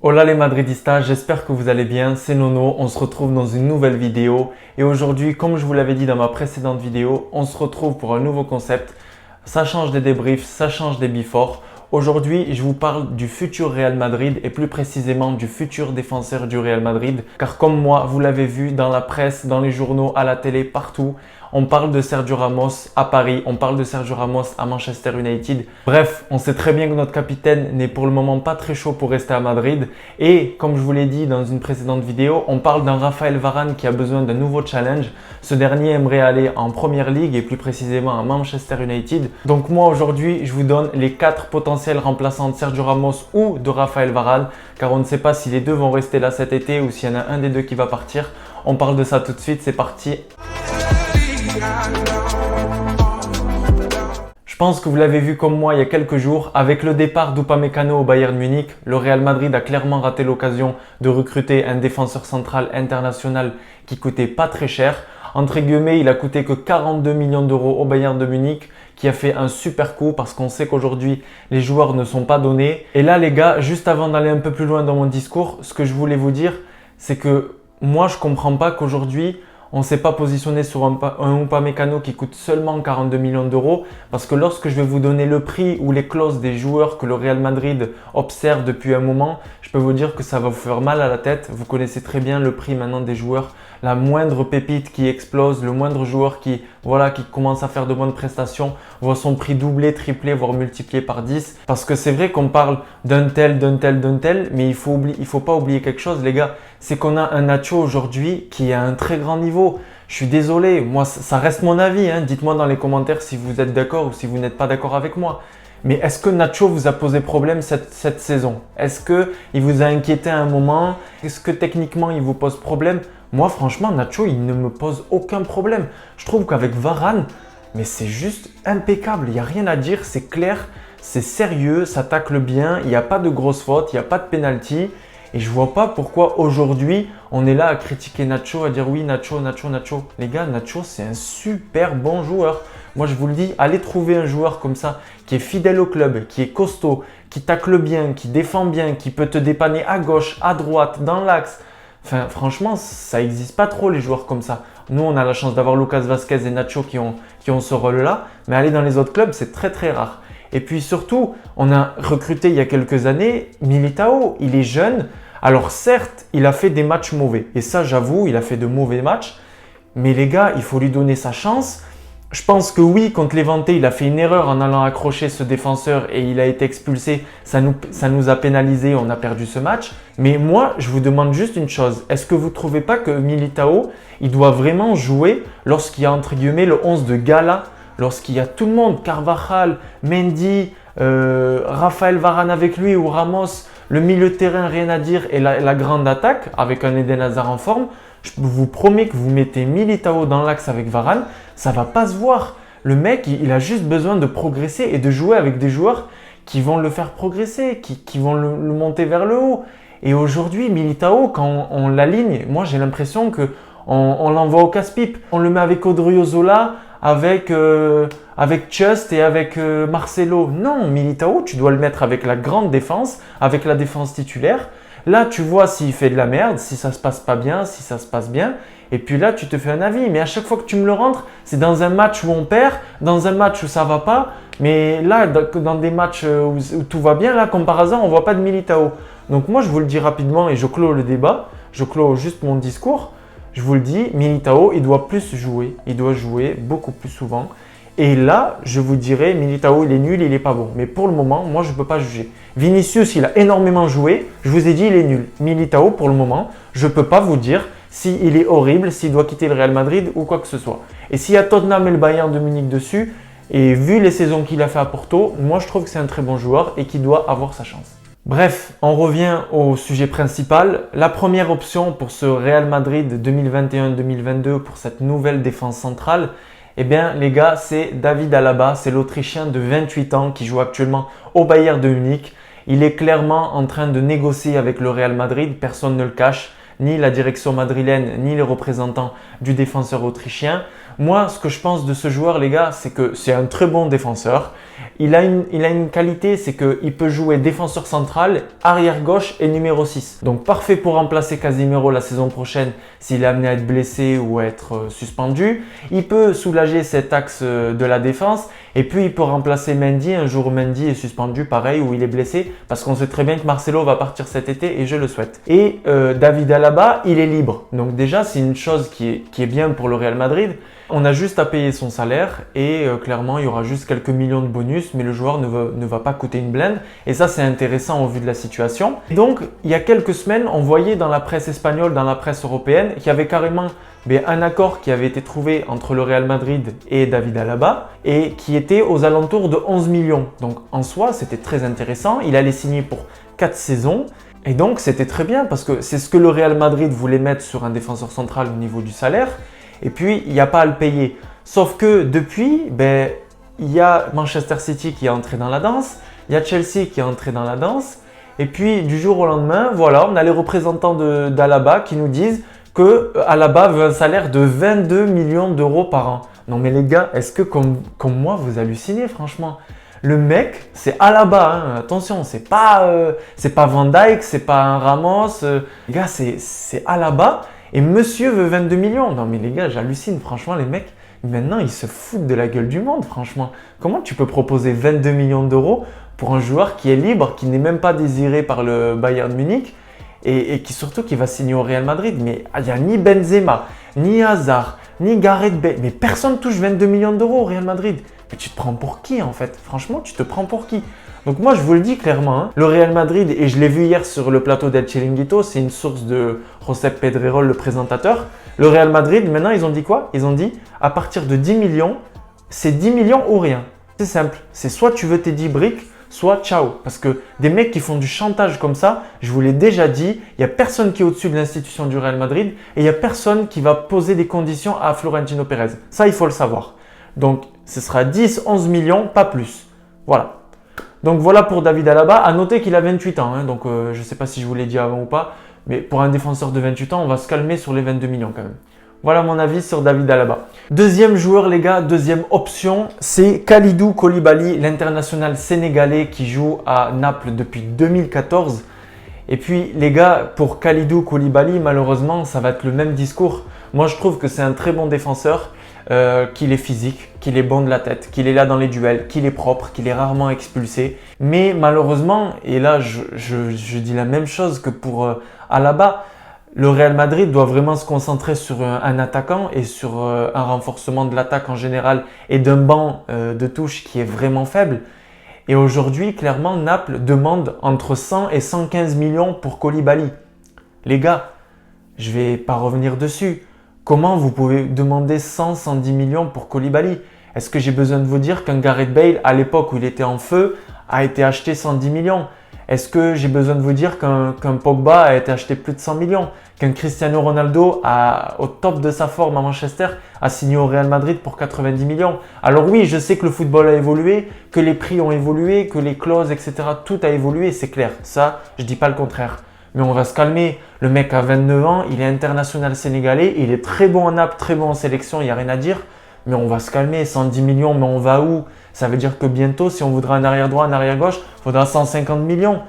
Hola les Madridistas, j'espère que vous allez bien, c'est Nono, on se retrouve dans une nouvelle vidéo et aujourd'hui, comme je vous l'avais dit dans ma précédente vidéo, on se retrouve pour un nouveau concept. Ça change des débriefs, ça change des before. Aujourd'hui, je vous parle du futur Real Madrid et plus précisément du futur défenseur du Real Madrid. Car comme moi, vous l'avez vu dans la presse, dans les journaux, à la télé, partout, on parle de Sergio Ramos à Paris, on parle de Sergio Ramos à Manchester United. Bref, on sait très bien que notre capitaine n'est pour le moment pas très chaud pour rester à Madrid. Et comme je vous l'ai dit dans une précédente vidéo, on parle d'un Raphaël Varane qui a besoin d'un nouveau challenge. Ce dernier aimerait aller en Premier League et plus précisément à Manchester United. Donc moi aujourd'hui, je vous donne les 4 potentiels remplaçants de Sergio Ramos ou de Raphaël Varane. Car on ne sait pas si les deux vont rester là cet été ou s'il y en a un des deux qui va partir. On parle de ça tout de suite, c'est parti. Je pense que vous l'avez vu comme moi il y a quelques jours, avec le départ d'Upamecano au Bayern Munich, le Real Madrid a clairement raté l'occasion de recruter un défenseur central international qui coûtait pas très cher. Entre guillemets, il a coûté que 42 millions d'euros au Bayern de Munich, qui a fait un super coup parce qu'on sait qu'aujourd'hui les joueurs ne sont pas donnés. Et là les gars, juste avant d'aller un peu plus loin dans mon discours, ce que je voulais vous dire, c'est que moi je comprends pas qu'aujourd'hui on ne s'est pas positionné sur un Upamecano qui coûte seulement 42 millions d'euros parce que lorsque je vais vous donner le prix ou les clauses des joueurs que le Real Madrid observe depuis un moment, je peux vous dire que ça va vous faire mal à la tête. Vous connaissez très bien le prix maintenant des joueurs. La moindre pépite qui explose, le moindre joueur qui commence à faire de bonnes prestations voit son prix doubler, tripler, voire multiplier par 10. Parce que c'est vrai qu'on parle d'un tel, mais il faut pas oublier quelque chose les gars, c'est qu'on a un Nacho aujourd'hui qui est à un très grand niveau. Je suis désolé, moi ça reste mon avis, hein. Dites-moi dans les commentaires si vous êtes d'accord ou si vous n'êtes pas d'accord avec moi. Mais est-ce que Nacho vous a posé problème cette saison? Est-ce qu'il vous a inquiété à un moment? Est-ce que techniquement il vous pose problème? Moi franchement Nacho il ne me pose aucun problème. Je trouve qu'avec Varane, mais c'est juste impeccable, il n'y a rien à dire, c'est clair, c'est sérieux, ça tacle bien, il n'y a pas de grosses fautes, il n'y a pas de penalty. Et je vois pas pourquoi aujourd'hui on est là à critiquer Nacho, à dire oui Nacho. Les gars, Nacho c'est un super bon joueur. Moi je vous le dis, allez trouver un joueur comme ça qui est fidèle au club, qui est costaud, qui tacle bien, qui défend bien, qui peut te dépanner à gauche, à droite, dans l'axe. Enfin franchement, ça n'existe pas trop les joueurs comme ça. Nous on a la chance d'avoir Lucas Vazquez et Nacho qui ont ce rôle-là, mais aller dans les autres clubs c'est très très rare. Et puis surtout, on a recruté il y a quelques années Militao, il est jeune. Alors certes, il a fait des matchs mauvais. Et ça, j'avoue, il a fait de mauvais matchs. Mais les gars, il faut lui donner sa chance. Je pense que oui, contre Levante, il a fait une erreur en allant accrocher ce défenseur et il a été expulsé. Ça nous a pénalisé, on a perdu ce match. Mais moi, je vous demande juste une chose. Est-ce que vous ne trouvez pas que Militao, il doit vraiment jouer lorsqu'il y a entre guillemets le 11 de gala? Lorsqu'il y a tout le monde, Carvajal, Mendy, Raphaël Varane avec lui ou Ramos, le milieu de terrain, rien à dire, et la grande attaque avec un Eden Hazard en forme, je vous promets que vous mettez Militao dans l'axe avec Varane, ça va pas se voir. Le mec, il a juste besoin de progresser et de jouer avec des joueurs qui vont le faire progresser, qui vont le monter vers le haut. Et aujourd'hui, Militao, quand on l'aligne, moi j'ai l'impression qu'on l'envoie au casse-pipe. On le met avec Odriozola, avec Just et avec Marcelo. Non, Militao, tu dois le mettre avec la grande défense, avec la défense titulaire. Là, tu vois s'il fait de la merde, si ça se passe pas bien, si ça se passe bien. Et puis là, tu te fais un avis. Mais à chaque fois que tu me le rentres, c'est dans un match où on perd, dans un match où ça va pas. Mais là, dans des matchs où tout va bien, là, comme par hasard, on voit pas de Militao. Donc moi, je vous le dis rapidement et je clôt le débat. Je clôt juste mon discours. Je vous le dis, Militao, il doit plus jouer. Il doit jouer beaucoup plus souvent. Et là, je vous dirais, Militao, il est nul, il n'est pas bon. Mais pour le moment, moi, je ne peux pas juger. Vinicius, il a énormément joué. Je vous ai dit, il est nul. Militao, pour le moment, je ne peux pas vous dire s'il est horrible, s'il doit quitter le Real Madrid ou quoi que ce soit. Et s'il y a Tottenham et le Bayern de Munich dessus, et vu les saisons qu'il a fait à Porto, moi, je trouve que c'est un très bon joueur et qu'il doit avoir sa chance. Bref, on revient au sujet principal. La première option pour ce Real Madrid 2021-2022, pour cette nouvelle défense centrale, eh bien les gars, c'est David Alaba, c'est l'Autrichien de 28 ans qui joue actuellement au Bayern de Munich. Il est clairement en train de négocier avec le Real Madrid, personne ne le cache. ni la direction madrilène, ni les représentants du défenseur autrichien. Moi, ce que je pense de ce joueur, les gars, c'est que c'est un très bon défenseur. Il a une qualité, c'est qu'il peut jouer défenseur central, arrière gauche et numéro 6. Donc parfait pour remplacer Casemiro la saison prochaine s'il est amené à être blessé ou à être suspendu. Il peut soulager cet axe de la défense et puis il peut remplacer Mendy un jour où Mendy est suspendu, pareil, où il est blessé, parce qu'on sait très bien que Marcelo va partir cet été et je le souhaite. Et David Alaba, il est libre. Donc déjà, c'est une chose qui est bien pour le Real Madrid. On a juste à payer son salaire et clairement, il y aura juste quelques millions de bonus, mais le joueur ne va pas coûter une blinde. Et ça, c'est intéressant au vu de la situation. Et donc, il y a quelques semaines, on voyait dans la presse espagnole, dans la presse européenne, qu'il y avait carrément un accord qui avait été trouvé entre le Real Madrid et David Alaba et qui était aux alentours de 11 millions. Donc, en soi, c'était très intéressant. Il allait signer pour 4 saisons. Et donc, c'était très bien parce que c'est ce que le Real Madrid voulait mettre sur un défenseur central au niveau du salaire. Et puis, il n'y a pas à le payer. Sauf que depuis, il y a Manchester City qui est entré dans la danse, il y a Chelsea qui est entré dans la danse. Et puis, du jour au lendemain, voilà, on a les représentants d'Alaba qui nous disent que Alaba veut un salaire de 22 millions d'euros par an. Non mais les gars, est-ce que comme moi, vous hallucinez franchement? Le mec, c'est Alaba, hein. Attention, c'est pas Van Dijk, c'est pas un Ramos. Les gars, c'est Alaba. Et monsieur veut 22 millions. Non mais les gars, j'hallucine. Franchement, les mecs, maintenant, ils se foutent de la gueule du monde, franchement. Comment tu peux proposer 22 millions d'euros pour un joueur qui est libre, qui n'est même pas désiré par le Bayern Munich et qui surtout qui va signer au Real Madrid? Mais il n'y a ni Benzema, ni Hazard, ni Gareth Bale. Mais personne touche 22 millions d'euros au Real Madrid. Mais tu te prends pour qui en fait? Franchement, tu te prends pour qui? Donc moi, je vous le dis clairement, hein, le Real Madrid, et je l'ai vu hier sur le plateau d'El Chiringuito, c'est une source de Josep Pedrerol, le présentateur. Le Real Madrid, maintenant, ils ont dit quoi? Ils ont dit, à partir de 10 millions, c'est 10 millions ou rien. C'est simple. C'est soit tu veux tes 10 briques, soit ciao. Parce que des mecs qui font du chantage comme ça, je vous l'ai déjà dit, il n'y a personne qui est au-dessus de l'institution du Real Madrid et il n'y a personne qui va poser des conditions à Florentino Pérez. Ça, il faut le savoir. Donc, ce sera 10, 11 millions, pas plus. Voilà. Donc voilà pour David Alaba. À noter qu'il a 28 ans. Hein, donc je ne sais pas si je vous l'ai dit avant ou pas. Mais pour un défenseur de 28 ans, on va se calmer sur les 22 millions quand même. Voilà mon avis sur David Alaba. Deuxième joueur les gars, deuxième option, c'est Kalidou Koulibaly, l'international sénégalais qui joue à Naples depuis 2014. Et puis les gars, pour Kalidou Koulibaly, malheureusement, ça va être le même discours. Moi je trouve que c'est un très bon défenseur. Qu'il est physique, qu'il est bon de la tête, qu'il est là dans les duels, qu'il est propre, qu'il est rarement expulsé. Mais malheureusement, et là je dis la même chose que pour Alaba, le Real Madrid doit vraiment se concentrer sur un attaquant et sur un renforcement de l'attaque en général et d'un banc de touche qui est vraiment faible. Et aujourd'hui, clairement, Naples demande entre 100 et 115 millions pour Koulibaly. Les gars, je ne vais pas revenir dessus. Comment vous pouvez demander 100-110 millions pour Koulibaly? Est-ce que j'ai besoin de vous dire qu'un Gareth Bale, à l'époque où il était en feu, a été acheté 110 millions? Est-ce que j'ai besoin de vous dire qu'un Pogba a été acheté plus de 100 millions? Qu'un Cristiano Ronaldo, au top de sa forme à Manchester, a signé au Real Madrid pour 90 millions? Alors oui, je sais que le football a évolué, que les prix ont évolué, que les clauses, etc. Tout a évolué, c'est clair. Ça, je ne dis pas le contraire. Mais on va se calmer. Le mec a 29 ans, il est international sénégalais, il est très bon en Naples, très bon en sélection, il n'y a rien à dire. Mais on va se calmer, 110 millions, mais on va où? Ça veut dire que bientôt, si on voudra un arrière droit, un arrière gauche, il faudra 150 millions.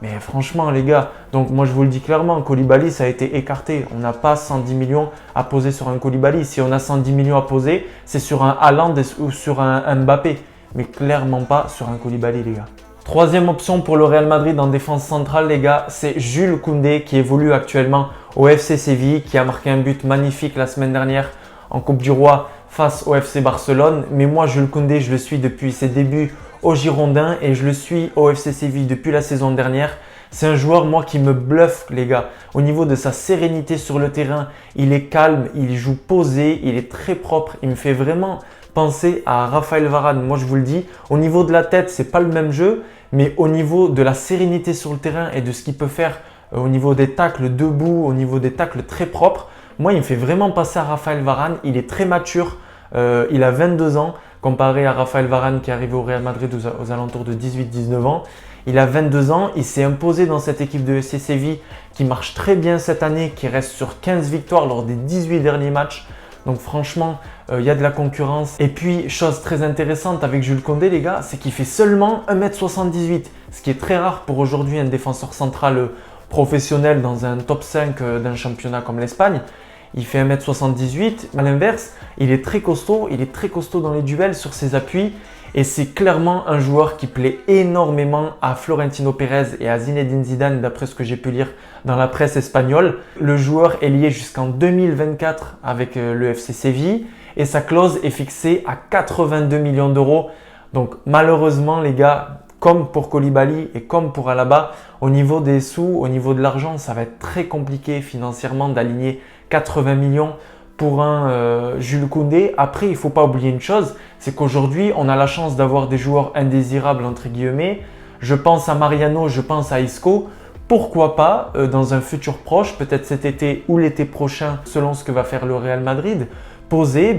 Mais franchement les gars, donc moi je vous le dis clairement, Koulibaly ça a été écarté. On n'a pas 110 millions à poser sur un Koulibaly. Si on a 110 millions à poser, c'est sur un Haaland ou sur un Mbappé. Mais clairement pas sur un Koulibaly les gars. Troisième option pour le Real Madrid en défense centrale les gars, c'est Jules Koundé qui évolue actuellement au FC Séville, qui a marqué un but magnifique la semaine dernière en Coupe du Roi face au FC Barcelone. Mais moi Jules Koundé, je le suis depuis ses débuts au Girondins et je le suis au FC Séville depuis la saison dernière. C'est un joueur moi qui me bluffe les gars. Au niveau de sa sérénité sur le terrain, il est calme, il joue posé, il est très propre, il me fait vraiment penser à Raphaël Varane. Moi je vous le dis, au niveau de la tête, c'est pas le même jeu. Mais au niveau de la sérénité sur le terrain et de ce qu'il peut faire au niveau des tacles debout, au niveau des tacles très propres, moi il me fait vraiment passer à Raphaël Varane. Il est très mature, il a 22 ans comparé à Raphaël Varane qui est arrivé au Real Madrid aux alentours de 18-19 ans. Il a 22 ans, il s'est imposé dans cette équipe de FC Séville qui marche très bien cette année, qui reste sur 15 victoires lors des 18 derniers matchs. Donc franchement, il y a de la concurrence. Et puis, chose très intéressante avec Jules Koundé, les gars, c'est qu'il fait seulement 1m78, ce qui est très rare pour aujourd'hui un défenseur central professionnel dans un top 5 d'un championnat comme l'Espagne. Il fait 1m78. À l'inverse, il est très costaud dans les duels sur ses appuis. Et c'est clairement un joueur qui plaît énormément à Florentino Pérez et à Zinedine Zidane, d'après ce que j'ai pu lire dans la presse espagnole. Le joueur est lié jusqu'en 2024 avec le FC Séville et sa clause est fixée à 82 millions d'euros. Donc malheureusement les gars, comme pour Koulibaly et comme pour Alaba, au niveau des sous, au niveau de l'argent, ça va être très compliqué financièrement d'aligner 80 millions pour un Jules Koundé. Après, il ne faut pas oublier une chose, c'est qu'aujourd'hui, on a la chance d'avoir des joueurs indésirables, entre guillemets. Je pense à Mariano, je pense à Isco. Pourquoi pas, dans un futur proche, peut-être cet été ou l'été prochain, selon ce que va faire le Real Madrid, poser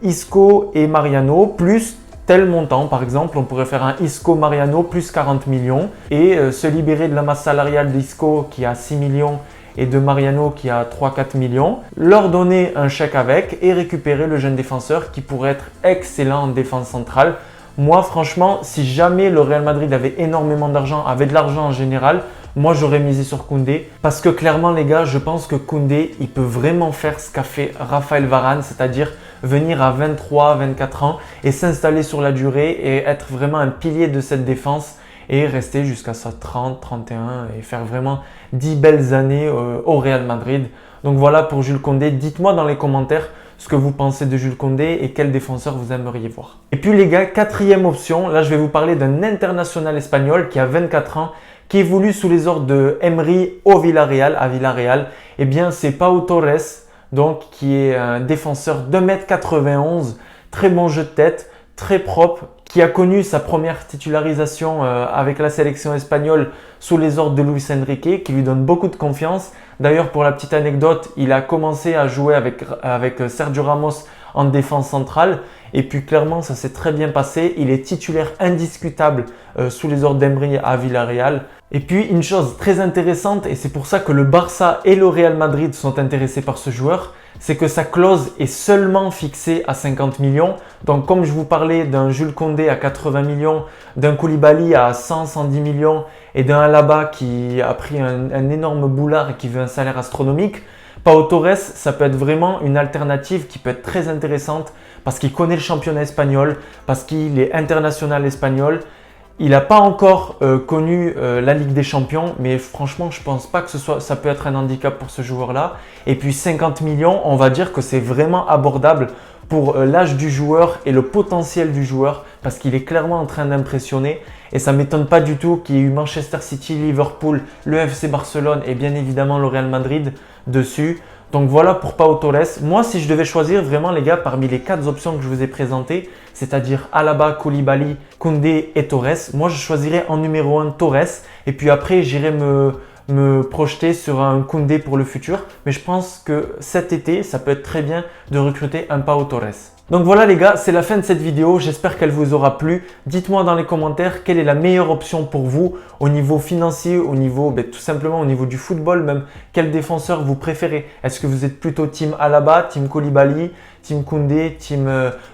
Isco et Mariano plus tel montant. Par exemple, on pourrait faire un Isco Mariano plus 40 millions et se libérer de la masse salariale d'Isco qui a 6 millions et de Mariano qui a 3-4 millions, leur donner un chèque avec et récupérer le jeune défenseur qui pourrait être excellent en défense centrale. Moi franchement, si jamais le Real Madrid avait énormément d'argent, avait de l'argent en général, moi j'aurais misé sur Koundé parce que clairement les gars, je pense que Koundé, il peut vraiment faire ce qu'a fait Raphaël Varane, c'est-à-dire venir à 23-24 ans et s'installer sur la durée et être vraiment un pilier de cette défense et rester jusqu'à sa 30, 31 et faire vraiment 10 belles années au Real Madrid. Donc voilà pour Jules Koundé. Dites-moi dans les commentaires ce que vous pensez de Jules Koundé et quel défenseur vous aimeriez voir. Et puis les gars, quatrième option, là je vais vous parler d'un international espagnol qui a 24 ans, qui évolue sous les ordres de Emery à Villarreal. Eh bien c'est Pau Torres, donc qui est un défenseur de 1m91, très bon jeu de tête, très propre, qui a connu sa première titularisation avec la sélection espagnole sous les ordres de Luis Enrique, qui lui donne beaucoup de confiance. D'ailleurs, pour la petite anecdote, il a commencé à jouer avec Sergio Ramos en défense centrale. Et puis clairement, ça s'est très bien passé. Il est titulaire indiscutable sous les ordres d'Emery à Villarreal. Et puis une chose très intéressante, et c'est pour ça que le Barça et le Real Madrid sont intéressés par ce joueur, c'est que sa clause est seulement fixée à 50 millions. Donc comme je vous parlais d'un Jules Koundé à 80 millions, d'un Koulibaly à 100-110 millions et d'un Alaba qui a pris un énorme boulard et qui veut un salaire astronomique, Pau Torres, ça peut être vraiment une alternative qui peut être très intéressante parce qu'il connaît le championnat espagnol, parce qu'il est international espagnol. Il n'a pas encore connu la Ligue des Champions, mais franchement, je ne pense pas que ça peut être un handicap pour ce joueur-là. Et puis 50 millions, on va dire que c'est vraiment abordable pour l'âge du joueur et le potentiel du joueur parce qu'il est clairement en train d'impressionner. Et ça ne m'étonne pas du tout qu'il y ait eu Manchester City, Liverpool, le FC Barcelone et bien évidemment le Real Madrid dessus. Donc voilà pour Pau Torres. Moi, si je devais choisir vraiment les gars parmi les 4 options que je vous ai présentées, c'est-à-dire Alaba, Koulibaly, Koundé et Torres, moi je choisirais en numéro 1 Torres et puis après j'irais me projeter sur un Koundé pour le futur. Mais je pense que cet été, ça peut être très bien de recruter un Pau Torres. Donc voilà les gars, c'est la fin de cette vidéo. J'espère qu'elle vous aura plu. Dites-moi dans les commentaires quelle est la meilleure option pour vous au niveau financier, au niveau tout simplement au niveau du football même. Quel défenseur vous préférez? Est-ce que vous êtes plutôt team Alaba, team Koulibaly, team Koundé, team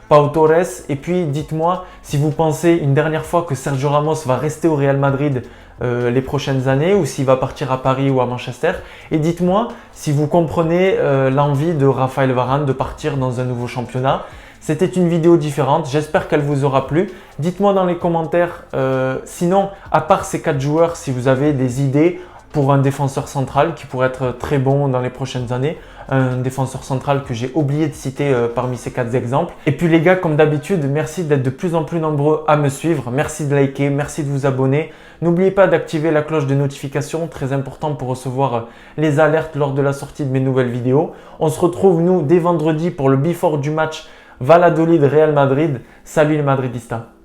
Pau Torres? Et puis dites-moi si vous pensez une dernière fois que Sergio Ramos va rester au Real Madrid les prochaines années ou s'il va partir à Paris ou à Manchester. Et dites-moi si vous comprenez l'envie de Raphaël Varane de partir dans un nouveau championnat. C'était une vidéo différente, j'espère qu'elle vous aura plu. Dites-moi dans les commentaires, sinon, à part ces 4 joueurs, si vous avez des idées pour un défenseur central qui pourrait être très bon dans les prochaines années. Un défenseur central que j'ai oublié de citer parmi ces 4 exemples. Et puis les gars, comme d'habitude, merci d'être de plus en plus nombreux à me suivre. Merci de liker, merci de vous abonner. N'oubliez pas d'activer la cloche de notification, très important pour recevoir les alertes lors de la sortie de mes nouvelles vidéos. On se retrouve nous dès vendredi pour le before du match Valladolid Real Madrid. Salut les Madridistas.